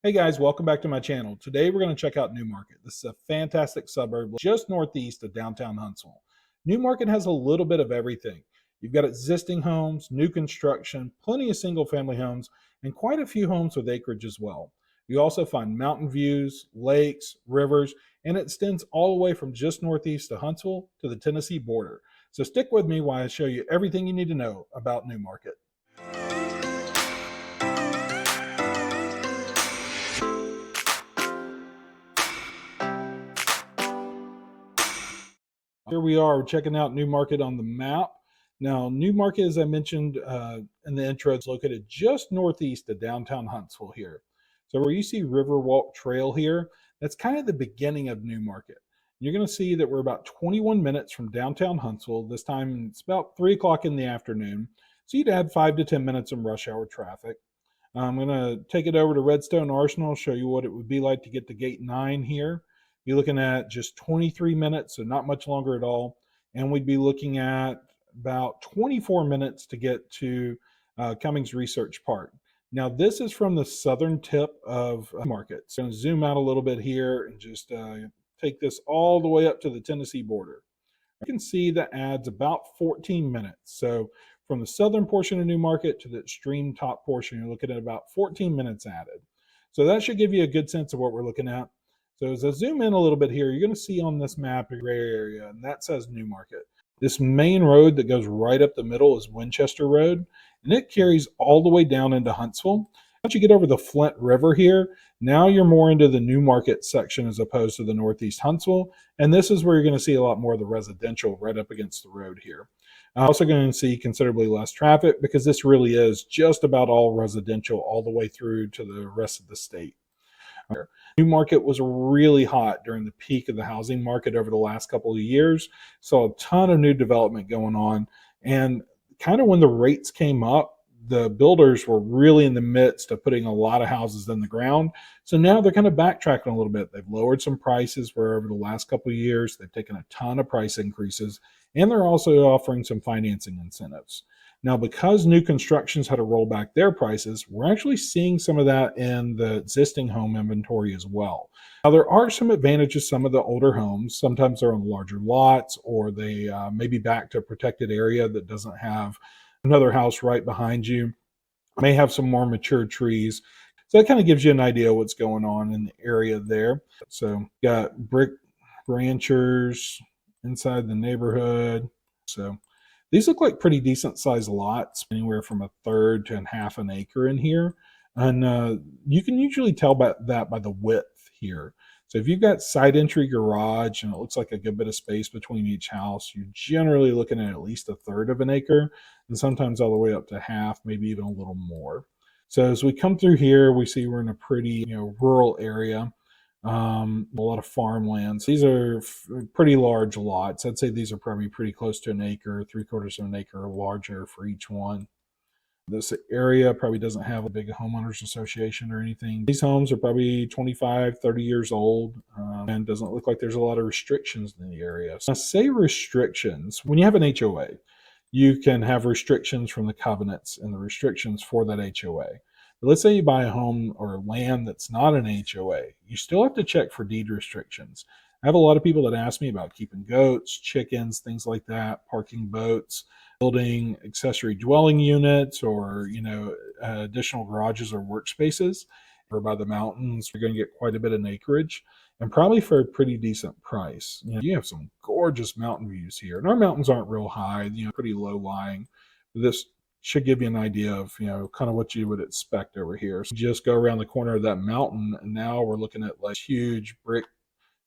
Hey guys, welcome back to my channel. Today we're going to check out Newmarket. This is a fantastic suburb just northeast of downtown Huntsville. Newmarket has a little bit of everything. You've got existing homes, new construction, plenty of single family homes, and quite a few homes with acreage as well. You also find mountain views, lakes, rivers, and it extends all the way from just northeast of Huntsville to the Tennessee border. So stick with me while I show you everything you need to know about Newmarket. Here we are checking out Newmarket on the map. Now, Newmarket, as I mentioned in the intro, is located just northeast of downtown Huntsville here. So where you see Riverwalk Trail here, that's kind of the beginning of Newmarket. You're going to see that we're about 21 minutes from downtown Huntsville. This time it's about 3 o'clock in the afternoon. So you'd add 5 to 10 minutes in rush hour traffic. I'm going to take it over to Redstone Arsenal, show you what it would be like to get to Gate 9 here. You're looking at just 23 minutes, so not much longer at all. And we'd be looking at about 24 minutes to get to Cummings Research Park. Now, this is from the southern tip of Market. So I'm going to zoom out a little bit here and just take this all the way up to the Tennessee border. You can see that adds about 14 minutes. So from the southern portion of Newmarket to the extreme top portion, you're looking at about 14 minutes added. So that should give you a good sense of what we're looking at. So as I zoom in a little bit here, you're going to see on this map a gray area, and that says Newmarket. This main road that goes right up the middle is Winchester Road, and it carries all the way down into Huntsville. Once you get over the Flint River here, now you're more into the Newmarket section as opposed to the northeast Huntsville, and this is where you're going to see a lot more of the residential right up against the road here. Also going to see considerably less traffic because this really is just about all residential all the way through to the rest of the state. Newmarket was really hot during the peak of the housing market over the last couple of years. Saw a ton of new development going on. And kind of when the rates came up, the builders were really in the midst of putting a lot of houses in the ground. So now they're kind of backtracking a little bit. They've lowered some prices where over the last couple of years, they've taken a ton of price increases, and they're also offering some financing incentives. Now, because new constructions had to roll back their prices, we're actually seeing some of that in the existing home inventory as well. Now, there are some advantages. Some of the older homes, sometimes they're on larger lots, or they may be back to a protected area that doesn't have another house right behind you, may have some more mature trees. So that kind of gives you an idea of what's going on in the area there. So got brick ranchers inside the neighborhood. So these look like pretty decent sized lots, anywhere from a third to a half an acre in here. And you can usually tell by that by the width here. So if you've got side entry garage and it looks like a good bit of space between each house, you're generally looking at least a third of an acre, and sometimes all the way up to half, maybe even a little more. So as we come through here, we see we're in a pretty rural area. A lot of farmlands. These are pretty large lots. I'd say these are probably pretty close to an acre, 3/4 of an acre or larger for each one. This area probably doesn't have a big homeowners association or anything. These homes are probably 25, 30 years old, and doesn't look like there's a lot of restrictions in the area. So I say restrictions. When you have an HOA, you can have restrictions from the covenants and the restrictions for that HOA. But let's say you buy a home or land that's not an HOA, you still have to check for deed restrictions. I have a lot of people that ask me about keeping goats, chickens, things like that, parking boats, building accessory dwelling units, or additional garages or workspaces. Or by the mountains, you're going to get quite a bit of acreage, and probably for a pretty decent price. You have some gorgeous mountain views here, and our mountains aren't real high, pretty low lying. This should give you an idea of kind of what you would expect over here. So just go around the corner of that mountain, and now we're looking at like huge brick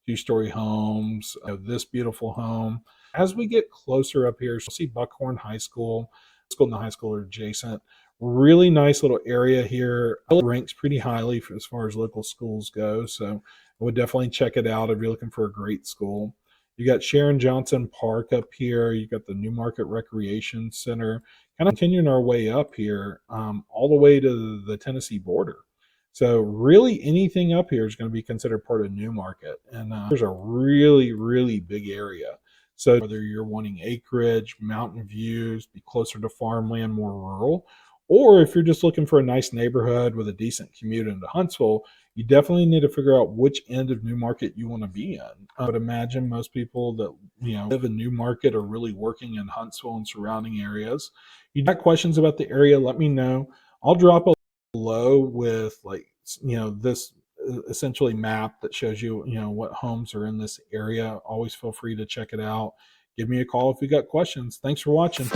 2-story homes. This beautiful home. As we get closer up here, you'll see Buckhorn High School. School and the high school are adjacent. Really nice little area here. It ranks pretty highly as far as local schools go, so I would definitely check it out if you're looking for a great school. You got Sharon Johnston Park up here. You got the Newmarket Recreation Center. Kind of continuing our way up here, all the way to the Tennessee border. So really anything up here is going to be considered part of Newmarket. And there's a really, really big area. So whether you're wanting acreage, mountain views, be closer to farmland, more rural, Or if you're just looking for a nice neighborhood with a decent commute into Huntsville, you definitely need to figure out which end of New Market you want to be in. I would imagine most people that live in New Market are really working in Huntsville and surrounding areas. You got questions about the area, let me know. I'll drop a below with this essentially map that shows you what homes are in this area. Always feel free to check it out. Give me a call if you got questions. Thanks for watching.